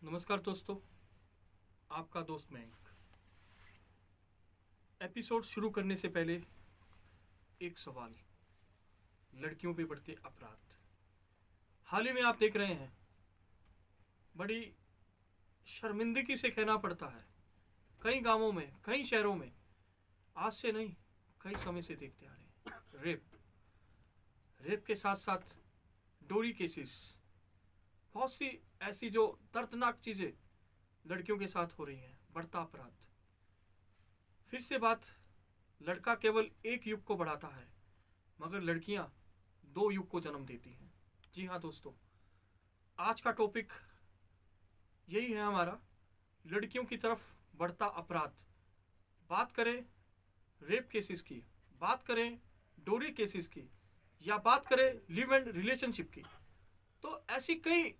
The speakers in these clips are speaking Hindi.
नमस्कार दोस्तों, आपका दोस्त मयंक। एपिसोड शुरू करने से पहले एक सवाल। लड़कियों पे बढ़ते अपराध। हाल ही में आप देख रहे हैं, बड़ी शर्मिंदगी से कहना पड़ता है, कई गांवों में, कई शहरों में आज से नहीं कई समय से देखते आ रहे हैं रेप के साथ साथ डोरी केसेस, बहुत सी ऐसी जो दर्दनाक चीजें लड़कियों के साथ हो रही हैं, बढ़ता अपराध। फिर से बात, लड़का केवल एक युग को बढ़ाता है मगर लड़कियां 2 युग को जन्म देती हैं। जी हाँ दोस्तों, आज का टॉपिक यही है हमारा, लड़कियों की तरफ बढ़ता अपराध। बात करें रेप केसेस की, बात करें डोरी केसेस की, या बात करें लिव एंड रिलेशनशिप की, तो ऐसी कई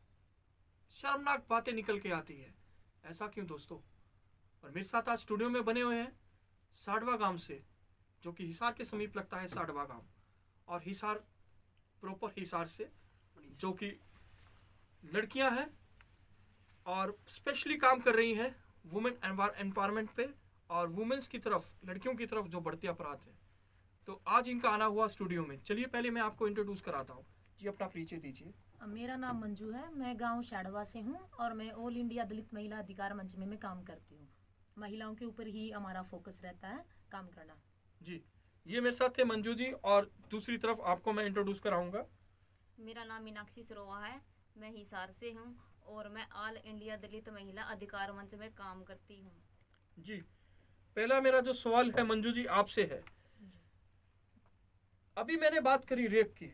शर्मनाक बातें निकल के आती है। ऐसा क्यों दोस्तों? और मेरे साथ आज स्टूडियो में बने हुए हैं साडवा गांव से, जो कि हिसार के समीप लगता है साडवा गांव, और हिसार प्रॉपर हिसार से, जो कि लड़कियां हैं और स्पेशली काम कर रही हैं वुमेन एम्पावरमेंट पे और वुमेन्स की तरफ, लड़कियों की तरफ जो बढ़ते अपराध है। तो आज इनका आना हुआ स्टूडियो में। चलिए पहले मैं आपको इंट्रोड्यूस कराता हूँ। जी, अपना परिचय दीजिए। मेरा नाम मंजू है। मैं गांव शाडवा से हूं और मैं ऑल इंडिया दलित महिला अधिकार मंच में मैं काम करती हूं। महिलाओं के ऊपर ही हमारा फोकस रहता है काम करना। जी, ये मेरे साथ थे मंजू जी, और दूसरी तरफ आपको मैं इंट्रोड्यूस कराऊंगा। मेरा नाम मीनाक्षी सरोवा है। मैं हिसार से हूँ और मैं ऑल इंडिया दलित महिला अधिकार मंच में काम करती हूँ। जी, पहला मेरा जो सवाल है मंजू जी आपसे है, अभी मैंने बात करी रेप की,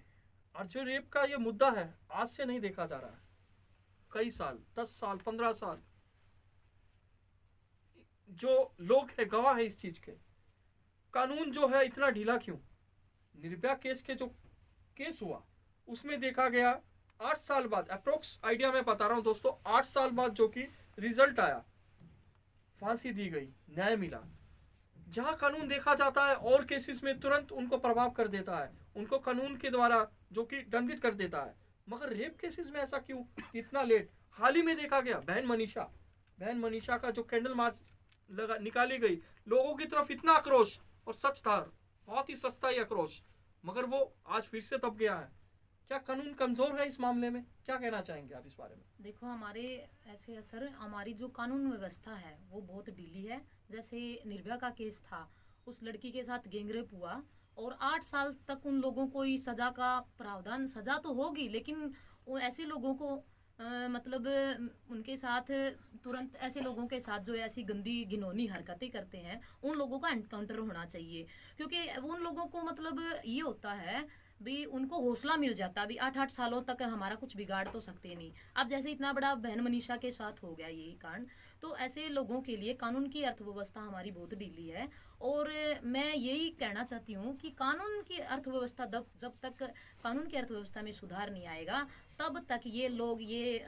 और जो रेप का ये मुद्दा है आज से नहीं देखा जा रहा है, कई साल, 10 साल, 15 साल, जो लोग है गवाह है इस चीज के। कानून जो है इतना ढीला क्यों? निर्भया केस के जो केस हुआ उसमें देखा गया 8 साल बाद, अप्रोक्स आइडिया मैं बता रहा हूं दोस्तों, 8 साल बाद जो कि रिजल्ट आया, फांसी दी गई, न्याय मिला। जहां कानून देखा जाता है और केसेस में तुरंत उनको प्रभाव कर देता है, उनको कानून के द्वारा जो कि दंडित कर देता है, मगर रेप केसेस में ऐसा क्यों, इतना लेट? हाल ही में देखा गया बहन मनीषा का जो कैंडल मार्च निकाली गई, लोगों की तरफ इतना आक्रोश, और सच था बहुत ही सस्ता ही आक्रोश, मगर वो आज फिर से दब गया है। क्या कानून कमजोर है इस मामले में? क्या कहना चाहेंगे आप इस बारे में? देखो, हमारे ऐसे असर, हमारी जो कानून व्यवस्था है वो बहुत ढीली है। जैसे निर्भया का केस था, उस लड़की के साथ गैंगरेप हुआ और 8 साल तक उन लोगों को ही सजा का प्रावधान, सजा तो होगी लेकिन वो ऐसे लोगों को मतलब उनके साथ तुरंत, ऐसे लोगों के साथ जो ऐसी गंदी घिनौनी हरकतें करते हैं उन लोगों का एनकाउंटर होना चाहिए। क्योंकि उन लोगों को मतलब ये होता है भी, उनको हौसला मिल जाता है भी 8-8 सालों तक हमारा कुछ बिगाड़ तो सकते नहीं। अब जैसे इतना बड़ा बहन मनीषा के साथ हो गया यही कांड, तो ऐसे लोगों के लिए कानून की अर्थव्यवस्था हमारी बहुत ढीली है। और मैं यही कहना चाहती हूँ कि कानून की अर्थव्यवस्था जब तक कानून की अर्थव्यवस्था में सुधार नहीं आएगा तब तक ये लोग, ये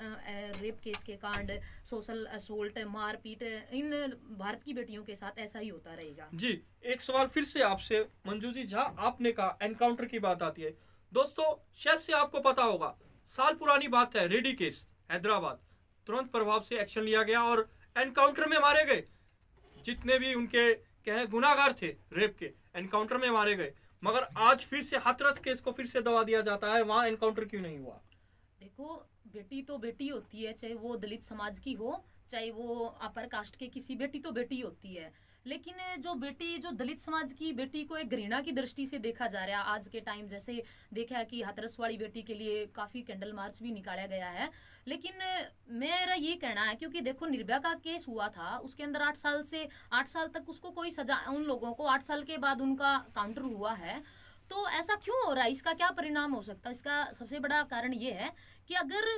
रेप केस के कांड, सोशल असोल्ट, मारपीट, इन भारत की बेटियों के साथ ऐसा ही होता रहेगा। जी, एक सवाल फिर से आपसे मंजू जी, जहां आपने कहा एनकाउंटर की बात आती है, दोस्तों शायद से आपको पता होगा, साल पुरानी बात है, रेडी केस हैदराबाद, तुरंत प्रभाव से एक्शन लिया गया और एनकाउंटर में मारे गए जितने भी उनके कहे गुनाहगार थे रेप के, एनकाउंटर में मारे गए। मगर आज फिर से हाथरस केस को फिर से दबा दिया जाता है, वहां एनकाउंटर क्यों नहीं हुआ? देखो, बेटी तो बेटी होती है, चाहे वो दलित समाज की हो, चाहे वो अपर कास्ट के किसी, बेटी तो बेटी होती है। लेकिन जो बेटी, जो दलित समाज की बेटी को एक घृणा की दृष्टि से देखा जा रहा है आज के टाइम। जैसे देखा है कि हाथरस वाली बेटी के लिए काफी कैंडल मार्च भी निकाला गया है। लेकिन मेरा ये कहना है, क्योंकि देखो निर्भया का केस हुआ था, उसके अंदर 8 साल तक उसको कोई सजा, उन लोगों को 8 साल के बाद उनका काउंटर हुआ है। तो ऐसा क्यों हो रहा है? इसका क्या परिणाम हो सकता है? इसका सबसे बड़ा कारण ये है कि अगर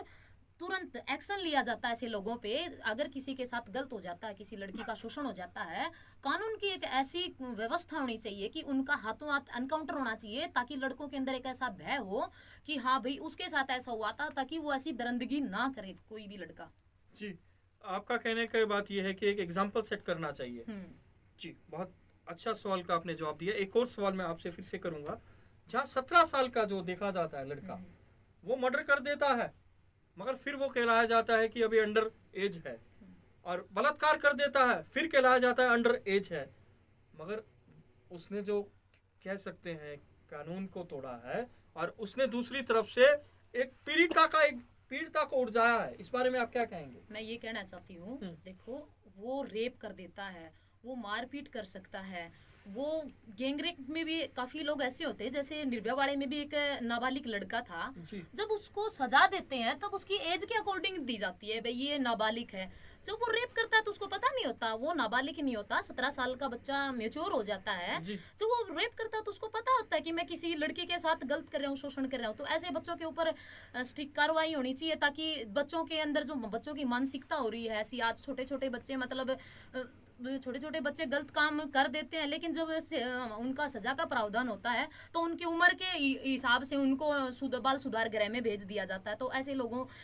तुरंत एक्शन लिया जाता है ऐसे लोगों पे, अगर किसी के साथ गलत हो जाता है, किसी लड़की का शोषण हो जाता है, कानून की एक ऐसी व्यवस्था होनी चाहिए कि उनका हाथों हाथ एनकाउंटर होना चाहिए, ताकि लड़कों के अंदर एक ऐसा भय हो कि हाँ भाई उसके साथ ऐसा हुआ था, ताकि वो ऐसी दरिंदगी ना करे कोई भी लड़का। जी, आपका कहने का बात यह है कि एक एग्जाम्पल सेट करना चाहिए। जी, बहुत अच्छा सवाल का आपने जवाब दिया। एक और सवाल मैं आपसे फिर से करूंगा, जहाँ 17 साल का जो देखा जाता है लड़का, वो मर्डर कर देता है, मगर फिर वो कहलाया जाता है कि अभी अंडर एज है, और बलात्कार कर देता है फिर कहलाया जाता है अंडर एज है। मगर उसने जो कह सकते हैं कानून को तोड़ा है, और उसने दूसरी तरफ से एक पीड़िता को उड़ाया है। इस बारे में आप क्या कहेंगे? मैं ये कहना चाहती हूँ, देखो वो रेप कर देता है, वो मारपीट कर सकता है, वो गैंगरेप में भी काफी लोग ऐसे होते हैं, जैसे निर्भया वाले में भी एक नाबालिग लड़का था, जी जब उसको सजा देते हैं तब उसकी एज के अकॉर्डिंग दी जाती है, भाई ये नाबालिग है। जब वो रेप करता है तो उसको पता नहीं होता, वो नाबालिग नहीं होता, 17 साल का बच्चा मेच्योर हो जाता है। जी जब वो रेप करता है तो उसको पता होता है कि मैं किसी लड़की के साथ गलत कर रहा हूँ, शोषण कर रहा हूँ। तो ऐसे बच्चों के ऊपर स्ट्रिक्ट कार्रवाई होनी चाहिए, ताकि बच्चों के अंदर जो बच्चों की मानसिकता हो रही है ऐसी, आज छोटे छोटे बच्चे मतलब छोटे छोटे बच्चे गलत काम कर देते हैं, लेकिन जब उनका सजा का प्रावधान होता है तो उनकी उम्र के हिसाब से उनको बाल सुधार गृह में भेज दिया जाता है। तो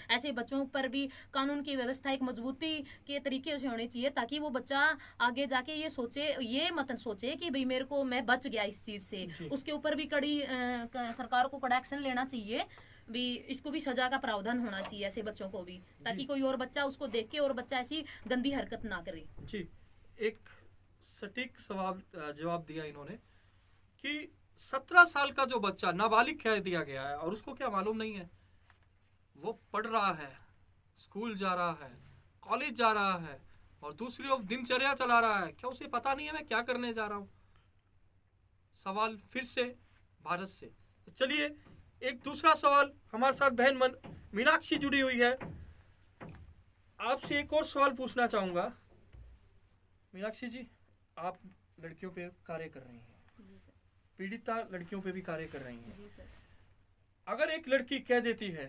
ऐसे बच्चों पर भी कानून की व्यवस्था एक मजबूती के तरीके से होनी चाहिए, ताकि वो बच्चा आगे जाके ये मत सोचे कि भाई मैं बच गया इस चीज से। उसके ऊपर भी सरकार को कड़ा एक्शन लेना चाहिए, भी इसको भी सजा का प्रावधान होना चाहिए ऐसे बच्चों को भी, ताकि कोई और बच्चा उसको देख के और बच्चा ऐसी गंदी हरकत ना करे। जी, एक सटीक जवाब दिया इन्होंने कि 17 साल का जो बच्चा नाबालिग कह दिया गया है, और उसको क्या मालूम नहीं है, वो पढ़ रहा है, स्कूल जा रहा है, कॉलेज जा रहा है, और दूसरी ओर दिनचर्या चला रहा है। क्या उसे पता नहीं है मैं क्या करने जा रहा हूँ? सवाल फिर से भारत से। तो चलिए एक दूसरा सवाल, हमारे साथ बहन मीनाक्षी जुड़ी हुई है, आपसे एक और सवाल पूछना चाहूंगा। मीनाक्षी जी, आप लड़कियों पे कार्य कर रही हैं, जी सर। पीड़िता लड़कियों पे भी कार्य कर रही हैं। जी सर। अगर एक लड़की कह देती है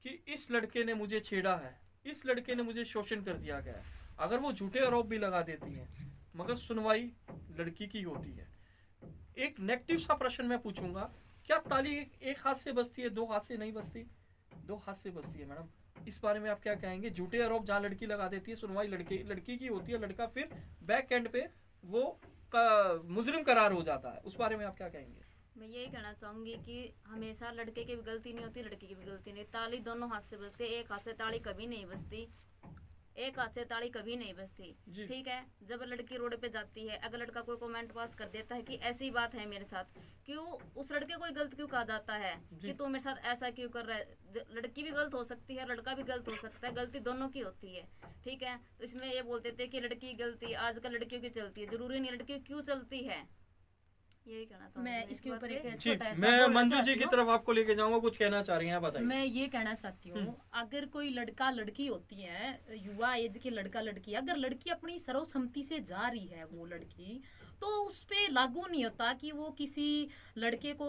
कि इस लड़के ने मुझे छेड़ा है, इस लड़के ने मुझे शोषण कर दिया गया है, अगर वो झूठे आरोप भी लगा देती हैं, मगर सुनवाई लड़की की होती है, एक नेगेटिव सा प्रश्न मैं पूछूंगा, क्या ताली एक हाथ से बजती है, दो हाथ से नहीं बजती? दो हाथ से बजती है मैडम। इस बारे में आप क्या कहेंगे? झूठे आरोप जहाँ लड़की लगा देती है, सुनवाई लड़की की होती है, लड़का फिर बैक एंड पे वो मुजरिम करार हो जाता है, उस बारे में आप क्या कहेंगे? मैं यही कहना चाहूंगी कि हमेशा लड़के की भी गलती नहीं होती, लड़की की भी गलती नहीं। ताली दोनों हाथ से बजती है, एक हाथ से ताली कभी नहीं बजती, एक हाथ से ताली कभी नहीं बजती। ठीक है, जब लड़की रोड पे जाती है, अगर लड़का कोई कमेंट पास कर देता है कि ऐसी बात है मेरे साथ, क्यों उस लड़के को गलत क्यों कहा जाता है कि तू मेरे साथ ऐसा क्यों कर रहा है? लड़की भी गलत हो सकती है, लड़का भी गलत हो सकता है, गलती दोनों की होती है। ठीक है, तो इसमें ये बोलते थे कि लड़की गलती आजकल लड़कियों की चलती है, जरूरी नहीं लड़की क्यों चलती है, यही कहना चाहूंगी मैं इसके ऊपर एक जी, छोटा सा मैं बोलना मंजू जी चाहती की हूँ। तरफ आपको लेके जाऊंगा, कुछ कहना चाह रही हैं, बताइए। मैं ये कहना चाहती हूँ, अगर कोई लड़का लड़की होती है, युवा एज के लड़का लड़की, अगर लड़की अपनी सर्वसम्मति से जा रही है वो लड़की, तो उस पे लागू नहीं होता कि वो किसी लड़के को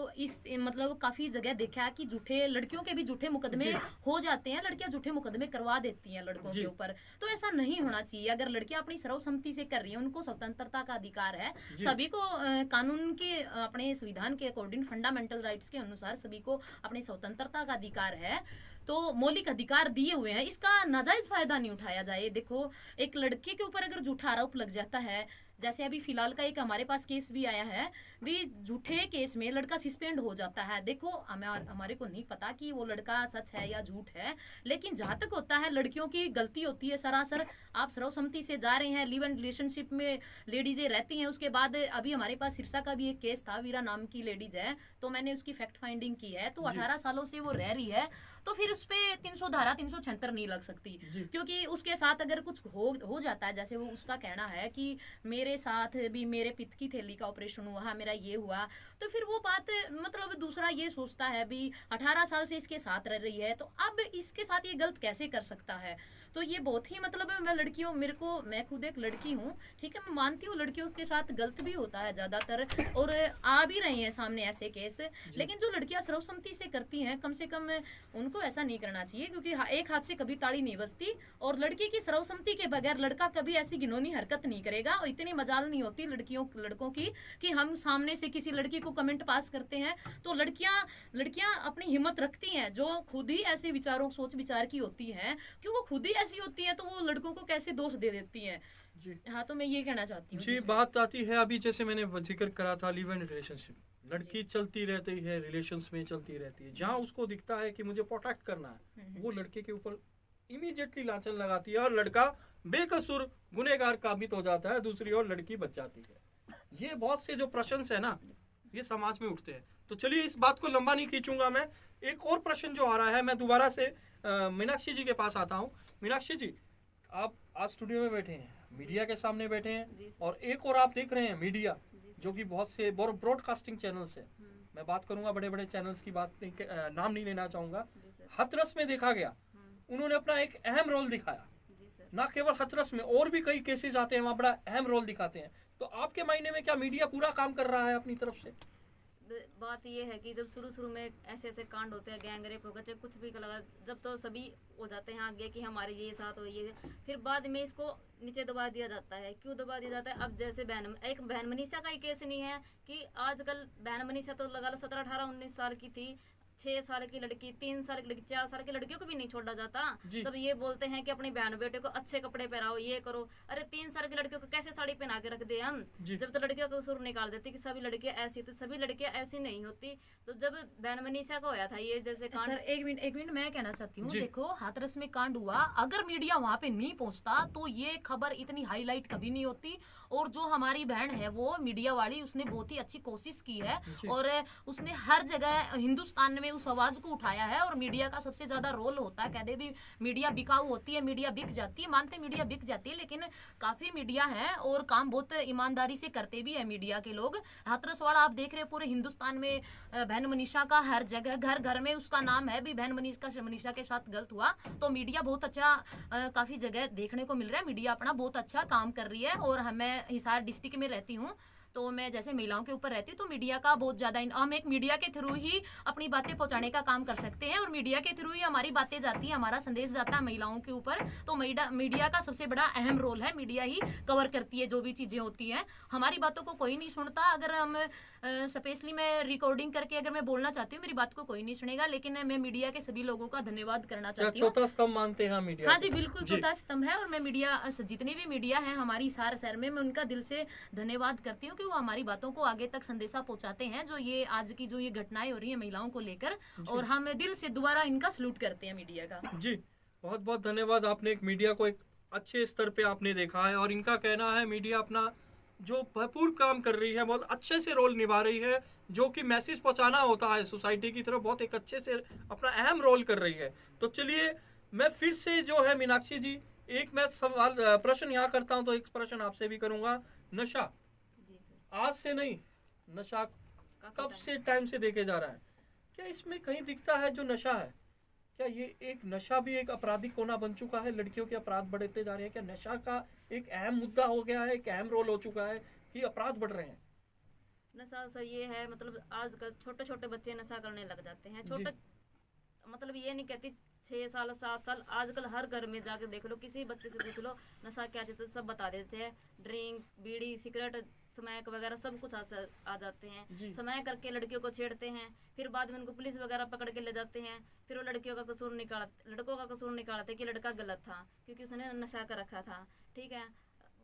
मतलब काफी जगह देखा है कि लड़कियों के भी झूठे मुकदमे हो जाते हैं, लड़कियां झूठे मुकदमे करवा देती हैं लड़कों के ऊपर। तो ऐसा नहीं होना चाहिए। अगर लड़कियां अपनी सर्वसम्मति से कर रही हैं, उनको स्वतंत्रता का अधिकार है, सभी को कानून के अपने संविधान के अकॉर्डिंग फंडामेंटल राइट्स के अनुसार सभी को अपनी स्वतंत्रता का अधिकार है, तो मौलिक अधिकार दिए हुए हैं, इसका नाजायज फायदा नहीं उठाया जाए। देखो, एक लड़के के ऊपर अगर झूठा आरोप लग जाता है, जैसे अभी फिलहाल का एक हमारे पास केस भी आया है, भी झूठे केस में लड़का सस्पेंड हो जाता है। देखो, हमारे को नहीं पता कि वो लड़का सच है या झूठ है, लेकिन जहां तक होता है लड़कियों की गलती होती है सरासर। आप सर्वसम्मति से जा रहे हैं, लिव एंड रिलेशनशिप में लेडीजें रहती हैं, उसके बाद अभी हमारे पास सिरसा का भी एक केस था, वीरा नाम की लेडीज है, तो मैंने उसकी फैक्ट फाइंडिंग की है, तो 18 सालों से वो रह रही है, तो फिर उस पे 376 नहीं लग सकती, क्योंकि उसके साथ अगर कुछ हो जाता है, जैसे वो उसका कहना है कि मेरे साथ भी मेरे पित्त की थैली का ऑपरेशन हुआ, मेरा ये हुआ, तो फिर वो बात मतलब दूसरा ये सोचता है भी 18 साल से इसके साथ रह रही है, तो अब इसके साथ ये गलत कैसे कर सकता है? तो ये बहुत ही मतलब मैं खुद एक लड़की हूँ, ठीक है, मैं मानती हूँ लड़कियों के साथ गलत भी होता है ज्यादातर, और आ भी रहे हैं सामने ऐसे केस, लेकिन जो लड़कियां सर्वसम्मति से करती हैं, कम से कम उनको ऐसा नहीं करना चाहिए, क्योंकि एक हाथ से कभी ताली नहीं बजती, और लड़की की सर्वसम्मति के बगैर लड़का कभी ऐसी घिनौनी हरकत नहीं करेगा। और इतनी मजाल नहीं होती लड़कों की कि हम सामने से किसी लड़की को कमेंट पास करते हैं, तो लड़कियां अपनी हिम्मत रखती हैं, जो खुद ही ऐसे सोच विचार की होती है, कि वो खुद ही ऐसी होती है, तो वो लड़कों को कैसे दोष दे देती हैं। जी हाँ, तो मैं ये कहना चाहती हूँ। जी, बात आती है अभी जैसे मैंने जिक्र करा था लिव इन रिलेशनशिप, लड़की चलती रहती है, रिलेशंस में चलती रहती है, जहाँ उसको दिखता है कि मुझे प्रोटेक्ट करना है, वो लड़के के ऊपर इमीडिएटली लांछन लगाती है और लड़का बेकसूर गुनहगार साबित हो जाता है, दूसरी ओर लड़की बच जाती है। ये बहुत से जो प्रश्न है ना, ये समाज में उठते हैं। तो चलिए इस बात को लंबा नहीं खींचूंगा मैं। एक और प्रश्न जो आ रहा है, मैं दोबारा से मीनाक्षी जी के पास आता हूँ। मीनाक्षी जी, आप आज स्टूडियो में बैठे हैं, मीडिया के सामने बैठे हैं, और एक और आप देख रहे हैं मीडिया जो कि बहुत से ब्रॉडकास्टिंग चैनल्स है, मैं बात करूंगा बड़े बड़े चैनल्स की, बात नहीं, नाम नहीं लेना चाहूंगा। हाथरस में देखा गया, उन्होंने अपना एक अहम रोल दिखाया, ना केवल हाथरस में, और भी कई केसेस आते हैं वहाँ बड़ा अहम रोल दिखाते हैं। तो आपके मायने में क्या मीडिया पूरा काम कर रहा है अपनी तरफ से? बात ये है कि जब शुरू में ऐसे ऐसे कांड होते हैं, गैंग रेप होगा, चाहे कुछ भी लगा, जब तो सभी हो जाते हैं आगे कि हमारे ये साथ हो, ये, फिर बाद में इसको नीचे दबा दिया जाता है। क्यों दबा दिया जाता है? अब जैसे एक बहन मनीषा का ही केस नहीं है कि आजकल बहन मनीषा तो लगा लो 17, 18, 19 साल की थी, 6 साल की लड़की, 3 साल की लड़की, 4 साल की लड़कियों को भी नहीं छोड़ा जाता। तब ये बोलते हैं कि अपनी बहन बेटे को अच्छे कपड़े पहनाओ, ये करो। अरे 3 साल की लड़कियों को कैसे साड़ी पहना के रख दे हम? जब तो लड़कियों का कसूर निकाल देती कि सभी लड़कियां ऐसी, तो सभी लड़कियां ऐसी नहीं होती। तो जब बहन मनीषा का होया था ये जैसे कांड, एक मिनट मैं कहना चाहती हूँ, देखो हाथरस में कांड हुआ, अगर मीडिया वहाँ पे नहीं पहुँचता तो ये खबर इतनी हाईलाइट कभी नहीं होती। और जो हमारी बहन है वो मीडिया वाली, उसने बहुत ही अच्छी कोशिश की है, और उसने हर जगह हिंदुस्तान में उस आवाज को उठाया है। और मीडिया का सबसे ज्यादा रोल होता है, कहते भी मीडिया बिकाऊ होती है, मीडिया बिक जाती है, मानते मीडिया बिक जाती है, लेकिन काफी मीडिया है और काम बहुत ईमानदारी से करते भी है मीडिया के लोग। हाथरस वाला आप देख रहे हैं, पूरे हिंदुस्तान में बहन मनीषा का हर जगह, घर घर में उसका नाम है भी, बहन मनीषा के साथ गलत हुआ। तो मीडिया बहुत अच्छा काफी जगह देखने को मिल रहा है, मीडिया अपना बहुत अच्छा काम कर रही है। और मैं हिसार डिस्ट्रिक्ट में रहती हूँ, तो मैं जैसे महिलाओं के ऊपर रहती हूँ, तो मीडिया का बहुत ज्यादा हम एक मीडिया के थ्रू ही अपनी बातें पहुंचाने का काम कर सकते हैं, और मीडिया के थ्रू ही हमारी बातें जाती हैं, हमारा संदेश जाता है महिलाओं के ऊपर। तो मीडिया का सबसे बड़ा अहम रोल है, मीडिया ही कवर करती है जो भी चीजें होती हैं। हमारी बातों को कोई नहीं सुनता। अगर हम स्पेशली मैं रिकॉर्डिंग करके अगर मैं बोलना चाहती हूँ, मेरी बात को कोई नहीं सुनेगा, लेकिन मैं मीडिया के सभी लोगों का धन्यवाद करना चाहती हूँ। चौथा स्तंभ मानते हैं मीडिया? हाँ जी, बिल्कुल चौथा स्तंभ है। और मैं मीडिया, जितनी भी मीडिया है हमारी हिसार शहर में, मैं उनका दिल से धन्यवाद करती हूँ कि वो हमारी बातों को आगे तक संदेशा पहुंचाते हैं। जो ये आज की जो ये घटनाएं हो रही है महिलाओं को लेकर, और हम दिल से दोबारा इनका सलूट करते हैं मीडिया का। जी बहुत बहुत धन्यवाद। आपने एक मीडिया को एक अच्छे स्तर पे आपने देखा है, और इनका कहना है मीडिया अपना जो भरपूर काम कर रही है, बहुत अच्छे से रोल निभा रही है, जो कि मैसेज पहुंचाना होता है सोसाइटी की तरफ, बहुत एक अच्छे से अपना अहम रोल कर रही है। तो चलिए मैं फिर से जो है मीनाक्षी जी, एक मैं सवाल प्रश्न यहाँ करता हूँ, तो एक प्रश्न आपसे भी करूँगा। नशा आज से नहीं, नशा कब से टाइम से देखे जा रहा है, क्या इसमें कहीं दिखता है जो नशा है, क्या ये एक नशा भी एक आपराधिक कोना बन चुका है? लड़कियों के अपराध बढ़ते जा रहे हैं, क्या नशा का एक अहम मुद्दा हो गया है, एक अहम रोल हो चुका है कि अपराध बढ़ रहे हैं? नशा सर ये है, मतलब आजकल छोटे छोटे बच्चे नशा करने लग जाते हैं। छोटे मतलब ये नहीं कहती 6 साल 7 साल, आजकल हर घर में जाकर देख लो, किसी बच्चे से देख लो, नशा क्या चीज़ है सब बता देते हैं। ड्रिंक, बीड़ी, सिगरेट, स्मैक वगैरह सब कुछ आ जाते हैं। स्मैक करके लड़कियों को छेड़ते हैं, फिर बाद में उनको पुलिस वगैरह पकड़ के ले जाते हैं। फिर वो लड़कों का कसूर निकालते कि लड़का गलत था क्योंकि उसने नशा कर रखा था। ठीक है,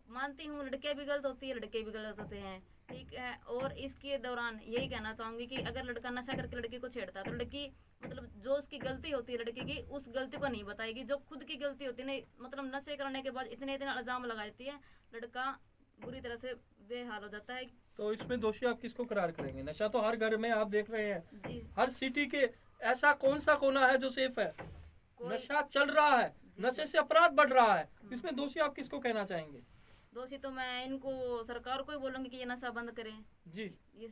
मानती हूँ लड़के भी गलत होती है, लड़के भी गलत होते हैं। ठीक है, और इसके दौरान यही कहना चाहूँगी कि अगर लड़का नशा करके लड़की को छेड़ता है तो लड़की मतलब जो उसकी गलती होती है लड़की की, उस गलती को नहीं बताएगी। जो खुद की गलती होती है, नहीं मतलब नशे करने के बाद इतने इल्जाम लगाती है, लड़का बुरी तरह से बेहाल हो जाता है। तो इसमें दोषी आप किसको करार करेंगे? नशा तो हर घर में आप देख रहे हैं, हर सिटी के ऐसा कौन सा कोना है जो सेफ है? नशा चल रहा है, नशे से अपराध बढ़ रहा है, इसमें दोषी आप किसको कहना चाहेंगे? दोषी तो मैं इनको सरकार को ही बोलूंगी कि ये नशा बंद करें। जी, ये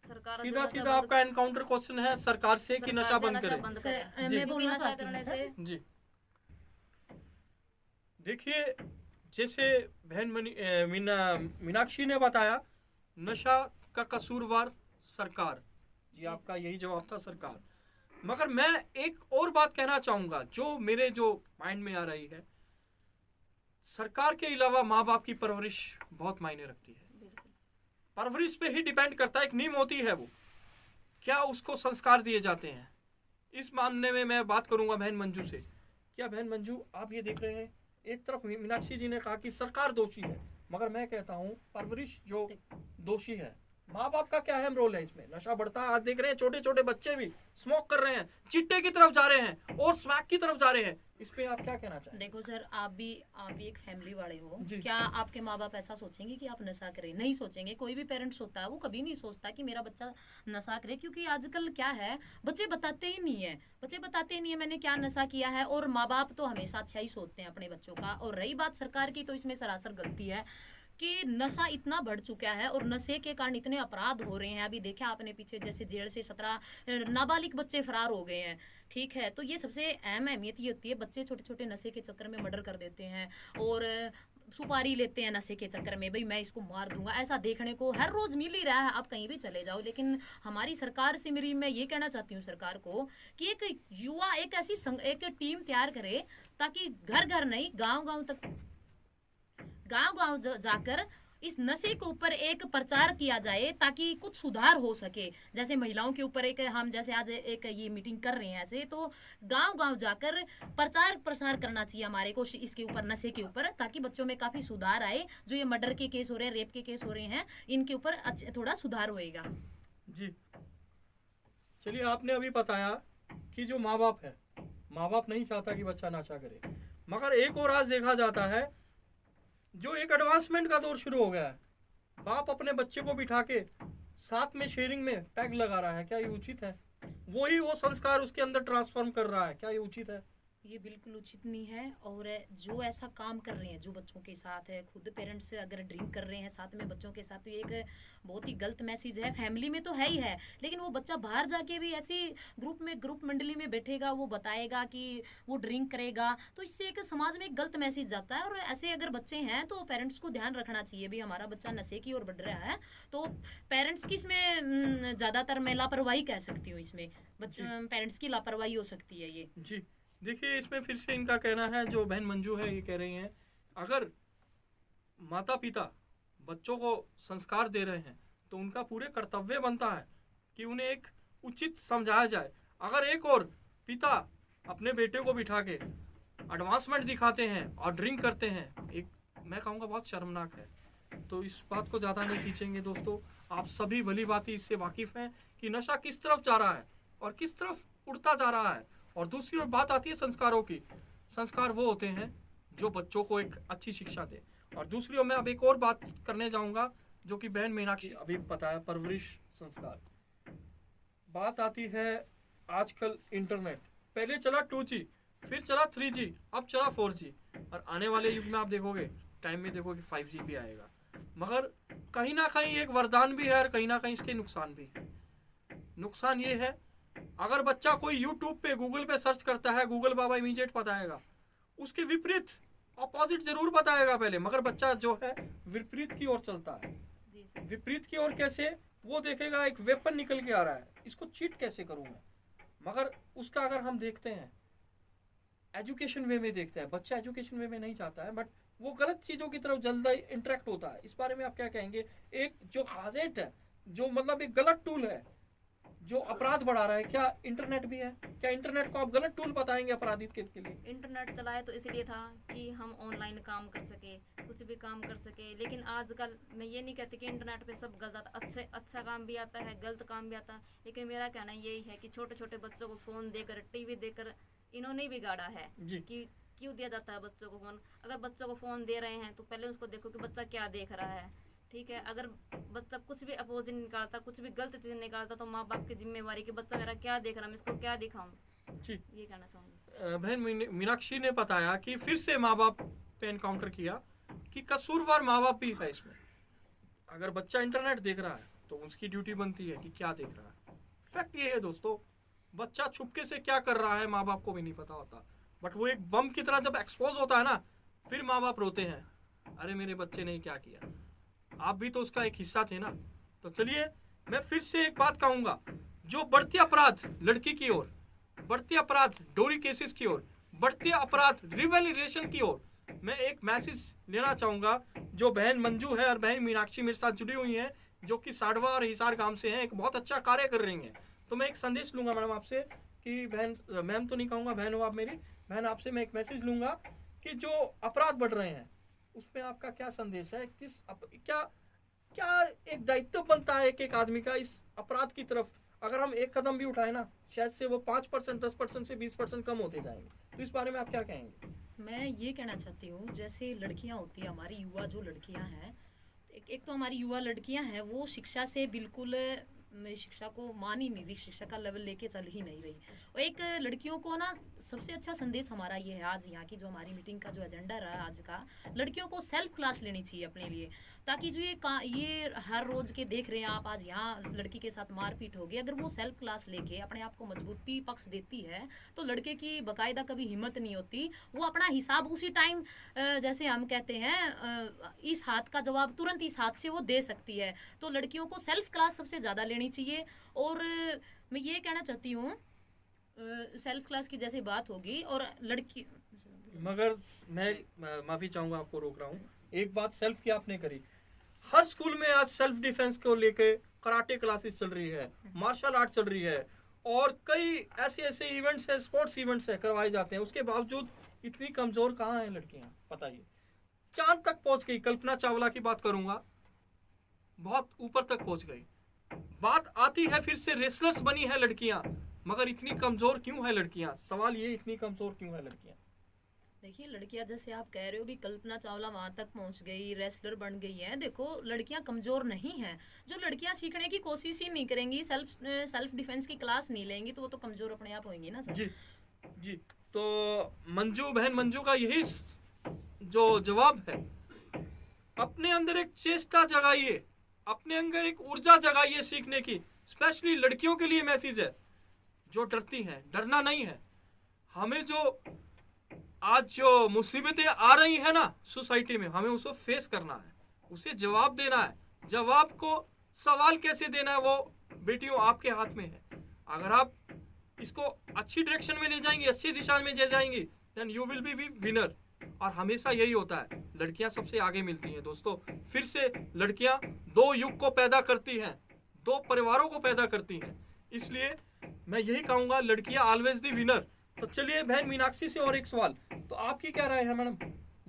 सरकार सीधा आपका एनकाउंटर क्वेश्चन है सरकार से कि नशा बंद करें। मैं बोलना चाहती हूं जी, देखिए जैसे बहन मीनाक्षी ने बताया, नशा का कसूरवार सरकार। जी, आपका यही जवाब था, सरकार। मगर मैं एक और बात कहना चाहूंगा जो मेरे जो माइंड में आ रही है, सरकार के अलावा माँ बाप की परवरिश बहुत मायने रखती है। परवरिश पे ही डिपेंड करता है, एक नींव होती है, वो क्या उसको संस्कार दिए जाते हैं। इस मामले में मैं बात करूंगा बहन मंजू से। क्या बहन मंजू, आप ये देख रहे हैं, एक तरफ मीनाक्षी जी ने कहा कि सरकार दोषी है, मगर मैं कहता हूँ परवरिश जो दोषी है माँ बाप का क्या अहम रोल है इसमें? नशा बढ़ता है, आज देख रहे हैं छोटे छोटे बच्चे भी स्मोक कर रहे हैं, चिट्टे की तरफ जा रहे हैं और स्मैक की तरफ जा रहे हैं। इस पे आप क्या कहना चाहेंगे? देखो सर, आप भी एक फैमिली वाले हो, जी। क्या आपके माँ बाप ऐसा सोचेंगे कि आप नशा करें? नहीं सोचेंगे। कोई भी पेरेंट्स होता है वो कभी नहीं सोचता कि मेरा बच्चा नशा करे, क्योंकि आजकल क्या है, बच्चे बताते ही नहीं है, मैंने क्या नशा किया है। और माँ बाप तो हमेशा अच्छा ही सोचते हैं अपने बच्चों का। और रही बात सरकार की, तो इसमें सरासर गलती है कि नशा इतना बढ़ चुका है और नशे के कारण इतने अपराध हो रहे हैं। अभी देखा आपने पीछे, जैसे जेल से 17 नाबालिग बच्चे फरार हो गए हैं, ठीक है। तो ये सबसे अहम अहमियत ये होती है, बच्चे छोटे छोटे नशे के चक्कर में मर्डर कर देते हैं और सुपारी लेते हैं नशे के चक्कर में, भाई मैं इसको मार दूंगा। ऐसा देखने को हर रोज मिल ही रहा है, आप कहीं भी चले जाओ। लेकिन हमारी सरकार से मैं ये कहना चाहती हूँ सरकार को कि एक युवा एक ऐसी एक टीम तैयार करे, ताकि घर घर नहीं, गांव जाकर इस नशे के ऊपर एक प्रचार किया जाए, ताकि कुछ सुधार हो सके। जैसे महिलाओं के ऊपर एक हम जैसे आज एक ये मीटिंग कर रहे हैं, ऐसे तो गांव जाकर प्रचार प्रसार करना चाहिए हमारे को इसके ऊपर, नशे के ऊपर, ताकि बच्चों में काफी सुधार आए। जो ये मर्डर के केस हो रहे हैं, रेप के केस हो रहे हैं, इनके ऊपर थोड़ा सुधार होएगा। जी चलिए, आपने अभी बताया कि जो माँ बाप है, माँ बाप नहीं चाहता कि बच्चा नशा करे, मगर एक और आज देखा जाता है जो एक एडवांसमेंट का दौर शुरू हो गया है, बाप अपने बच्चे को बिठा के साथ में शेयरिंग में पैग लगा रहा है। क्या ये उचित है? वो संस्कार उसके अंदर ट्रांसफॉर्म कर रहा है, क्या ये उचित है? ये बिल्कुल उचित नहीं है। और जो ऐसा काम कर रहे हैं, जो बच्चों के साथ है, खुद पेरेंट्स अगर ड्रिंक कर रहे हैं साथ में बच्चों के साथ, तो ये एक बहुत ही गलत मैसेज है। फैमिली में तो है ही है, लेकिन वो बच्चा बाहर जाके भी ऐसी ग्रुप मंडली में बैठेगा, वो बताएगा कि वो ड्रिंक करेगा, तो इससे एक समाज में एक गलत मैसेज जाता है। और ऐसे अगर बच्चे हैं तो पेरेंट्स को ध्यान रखना चाहिए, भी हमारा बच्चा नशे की ओर बढ़ रहा है, तो पेरेंट्स की इसमें ज्यादातर मैं लापरवाही कह सकती हूँ, इसमें पेरेंट्स की लापरवाही हो सकती है ये। जी देखिए, इसमें फिर से इनका कहना है, जो बहन मंजू है ये कह रही हैं, अगर माता पिता बच्चों को संस्कार दे रहे हैं तो उनका पूरे कर्तव्य बनता है कि उन्हें एक उचित समझाया जाए। अगर एक और पिता अपने बेटे को बिठा के एडवांसमेंट दिखाते हैं और ड्रिंक करते हैं, एक मैं कहूँगा बहुत शर्मनाक है। तो इस बात को ज़्यादा नहीं खींचेंगे दोस्तों, आप सभी भली भांति इससे वाकिफ़ हैं कि नशा किस तरफ जा रहा है और किस तरफ उड़ता जा रहा है। और दूसरी ओर बात आती है संस्कारों की। संस्कार वो होते हैं जो बच्चों को एक अच्छी शिक्षा दे। और दूसरी ओर मैं अब एक और बात करने जाऊंगा जो कि बहन मीनाक्षी अभी बताया, परवरिश संस्कार। बात आती है आजकल इंटरनेट, पहले चला 2G, फिर चला 3G, अब चला 4G, और आने वाले युग में आप देखोगे टाइम में देखोगे 5G भी आएगा। मगर कहीं ना कहीं एक वरदान भी है और कहीं ना कहीं इसके नुकसान भी है। नुकसान ये है, अगर बच्चा कोई YouTube पे गूगल पे सर्च करता है, गूगल बाबा इमीडिएट बताएगा, उसके विपरीत अपोजिट जरूर बताएगा पहले, मगर बच्चा जो है विपरीत की ओर चलता है। विपरीत की ओर कैसे? वो देखेगा एक वेपन निकल के आ रहा है, इसको चीट कैसे करूं मैं। मगर उसका अगर हम देखते हैं एजुकेशन वे में देखते हैं, बच्चा एजुकेशन वे में नहीं चाहता है, बट वो गलत चीजों की तरफ जल्दी इंटरेक्ट होता है। इस बारे में आप क्या कहेंगे? एक जो हाजेट है, जो मतलब एक गलत टूल है जो अपराध बढ़ा रहा है, क्या इंटरनेट भी है? क्या इंटरनेट को आप गलत टूल बताएंगे अपराधित के लिए? इंटरनेट चलाए तो इसलिए था कि हम ऑनलाइन काम कर सके, कुछ भी काम कर सके। लेकिन आजकल मैं ये नहीं कहती कि इंटरनेट पे सब गलत, अच्छा काम भी आता है, गलत काम भी आता है। लेकिन मेरा कहना यही है कि छोटे छोटे बच्चों को फ़ोन देकर, टीवी देकर इन्होंने बिगाड़ा है कि क्यों दिया जाता है बच्चों को फ़ोन। अगर बच्चों को फ़ोन दे रहे हैं तो पहले उसको देखो कि बच्चा क्या देख रहा है, ठीक है। अगर बच्चा कुछ भी अपोजिट निकालता, कुछ भी गलत चीज़ निकालता, तो माँ बाप की जिम्मेवारी कि बच्चा मेरा क्या देख रहा है, मैं इसको क्या दिखाऊं। जी, ये कहना चाहूँगी। बहन मीनाक्षी ने बताया कि फिर से माँ बाप पे एनकाउंटर किया कि कसूरवार माँ बाप भी है इसमें। अगर बच्चा इंटरनेट देख रहा है तो उसकी ड्यूटी बनती है कि क्या देख रहा है। फैक्ट ये है दोस्तों, बच्चा छुपके से क्या कर रहा है माँ बाप को भी नहीं पता होता, बट वो एक बम की तरह जब एक्सपोज होता है ना, फिर माँ बाप रोते हैं, अरे मेरे बच्चे ने क्या किया, आप भी तो उसका एक हिस्सा थे ना। तो चलिए मैं फिर से एक बात कहूंगा, जो बढ़ते अपराध लड़की की ओर, बढ़ते अपराध डोरी केसेस की ओर, बढ़ते अपराध रिवेलिएशन की ओर, मैं एक मैसेज लेना चाहूंगा। जो बहन मंजू है और बहन मीनाक्षी मेरे साथ जुड़ी हुई हैं, जो कि साडवा और हिसार गांव से हैं, एक बहुत अच्छा कार्य कर रही हैं। तो मैं एक संदेश लूंगा मैडम आपसे कि बहन, मैम तो नहीं कहूँगा, बहन हो आप मेरी, बहन आपसे मैं एक मैसेज लूंगा कि जो अपराध बढ़ रहे हैं उसमें आपका क्या संदेश है, क्या क्या एक दायित्व बनता है एक एक आदमी का इस अपराध की तरफ? अगर हम एक कदम भी उठाए ना, शायद से वो 5%, 10% से 20% कम होते जाएंगे। तो इस बारे में आप क्या कहेंगे? मैं ये कहना चाहती हूँ, जैसे लड़कियाँ होती हैं, हमारी युवा जो लड़कियाँ हैं, एक तो हमारी युवा लड़कियां हैं वो शिक्षा से बिल्कुल मेरी शिक्षा को मान ही नहीं रही, शिक्षा का लेवल लेके चल ही नहीं रही। और एक लड़कियों को ना सबसे अच्छा संदेश हमारा ये है, आज यहाँ की जो हमारी मीटिंग का जो एजेंडा रहा आज का, लड़कियों को सेल्फ क्लास लेनी चाहिए अपने लिए, ताकि जो ये हर रोज के देख रहे हैं आप, आज यहाँ लड़की के साथ मारपीट होगी, अगर वो सेल्फ क्लास लेके अपने आप को मजबूती पक्ष देती है तो लड़के की बाकायदा कभी हिम्मत नहीं होती, वो अपना हिसाब उसी टाइम, जैसे हम कहते हैं, इस हाथ का जवाब तुरंत इस हाथ से वो दे सकती है। तो लड़कियों को सेल्फ क्लास सबसे ज़्यादा लेनी चाहिए। और मैं ये कहना चाहती हूँ, सेल्फ क्लास की जैसे बात होगी और लड़की, मगर मैं माफी चाहूंगा, आपको रोक रहा हूँ। एक बात सेल्फ की आपने करी, हर स्कूल में आज सेल्फ डिफेंस को लेके कराटे क्लासेस चल रही है, मार्शल आर्ट चल रही है, और कई ऐसे ऐसे इवेंट्स है, स्पोर्ट्स इवेंट्स है करवाए जाते हैं। उसके बावजूद इतनी कमजोर कहाँ हैं लड़कियां, बताइए। चांद तक पहुंच गई, कल्पना चावला की बात करूंगा, बहुत ऊपर तक पहुंच गई। बात आती है फिर से रेसलर्स बनी है लड़कियां, मगर इतनी कमजोर क्यों है लड़कियां? सवाल ये, इतनी कमजोर क्यों है लड़कियां? देखिए लड़कियां, जैसे आप कह रहे हो भी कल्पना चावला वहां तक पहुंच गई, रेसलर बन गई है, देखो लड़कियां कमजोर नहीं हैं। जो लड़कियां सीखने की कोशिश ही नहीं करेंगी, सेल्फ डिफेंस की क्लास नहीं लेंगी, तो वो तो कमजोर अपने आप होंगी ना सर। जी जी। तो मंजू का यही जो जवाब है, अपने अंदर एक चेष्टा जगाइए, अपने अंदर एक ऊर्जा जगाइए सीखने की। स्पेशली लड़कियों के लिए मैसेज है, जो डरती हैं, डरना नहीं है। हमें जो आज जो मुसीबतें आ रही है ना सोसाइटी में, हमें उसको फेस करना है, उसे जवाब देना है। जवाब को सवाल कैसे देना है वो बेटियों आपके हाथ में है। अगर आप इसको अच्छी डायरेक्शन में ले जाएंगे, अच्छी दिशा में ले जाएंगे, then you will be winner. और हमेशा यही होता है, लड़कियां सबसे आगे मिलती हैं दोस्तों। फिर से लड़कियां दो युग को पैदा करती हैं, दो परिवारों को पैदा करती हैं। इसलिए मैं यही कहूंगा, लड़कियां ऑलवेज दी विनर। तो चलिए बहन मीनाक्षी से और एक सवाल, तो आपकी क्या राय है मैडम,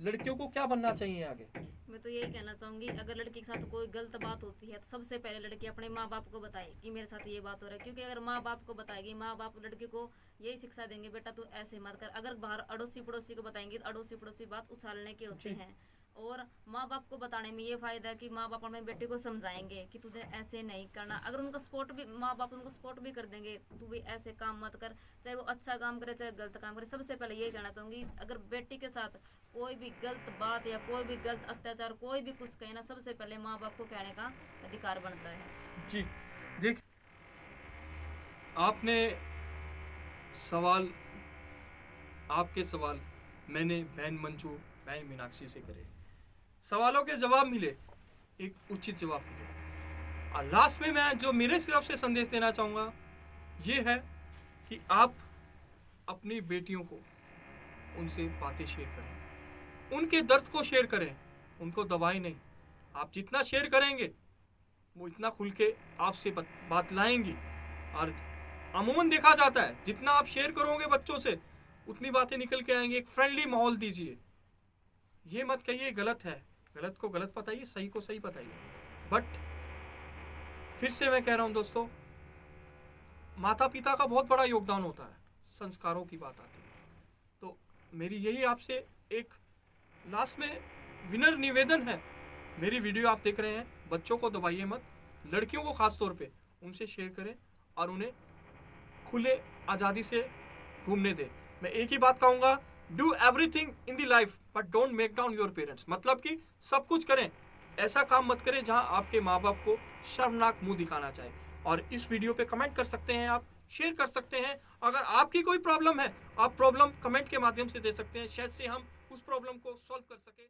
लड़कियों को क्या बनना चाहिए आगे? मैं तो यही कहना चाहूंगी, अगर लड़की के साथ कोई गलत बात होती है तो सबसे पहले लड़की अपने माँ बाप को बताए कि मेरे साथ ये बात हो रहा है। क्योंकि अगर माँ बाप को बताएगी, माँ बाप लड़की को यही शिक्षा देंगे, बेटा तू ऐसे मत कर। अगर बाहर अड़ोसी पड़ोसी को बताएंगे तो अड़ोसी पड़ोसी बात उछालने के होते हैं। और माँ बाप को बताने में ये फायदा है कि माँ बाप अपने बेटे को समझाएंगे कि तुझे ऐसे नहीं करना। अगर उनको सपोर्ट भी, माँ बाप उनको सपोर्ट भी कर देंगे, तू भी ऐसे काम मत कर, चाहे वो अच्छा काम करे चाहे गलत काम करे। सबसे पहले यही कहना चाहूंगी, अगर बेटी के साथ कोई भी गलत बात या कोई भी गलत अत्याचार, कोई भी कुछ कहे ना, सबसे पहले माँ बाप को कहने का अधिकार बनता है। जी देख, आपने सवाल, आपके सवाल मैंने बहन मंजू, बहन मीनाक्षी से करे, सवालों के जवाब मिले, एक उचित जवाब मिले। और लास्ट में मैं जो मेरे तरफ से संदेश देना चाहूँगा ये है कि आप अपनी बेटियों को, उनसे बातें शेयर करें, उनके दर्द को शेयर करें, उनको दबाएं नहीं। आप जितना शेयर करेंगे वो इतना खुल के आपसे बात लाएंगी। और अमूमन देखा जाता है, जितना आप शेयर करोगे बच्चों से उतनी बातें निकल के आएंगी। एक फ्रेंडली माहौल दीजिए। ये मत कहिए गलत है, गलत को गलत बताइए, सही को सही बताइए। बट फिर से मैं कह रहा हूं दोस्तों, माता पिता का बहुत बड़ा योगदान होता है, संस्कारों की बात आती है। तो मेरी यही आपसे एक लास्ट में विनर निवेदन है। मेरी वीडियो आप देख रहे हैं, बच्चों को दबाइए मत, लड़कियों को खास तौर पे उनसे शेयर करें और उन्हें खुले आज़ादी से घूमने दें। मैं एक ही बात कहूँगा, do everything in the life but don't make down your parents. मतलब कि सब कुछ करें, ऐसा काम मत करें जहां आपके माँ बाप को शर्मनाक मुंह दिखाना चाहे। और इस वीडियो पे कमेंट कर सकते हैं, आप शेयर कर सकते हैं। अगर आपकी कोई प्रॉब्लम है, आप प्रॉब्लम कमेंट के माध्यम से दे सकते हैं, शायद से हम उस प्रॉब्लम को सॉल्व कर सके।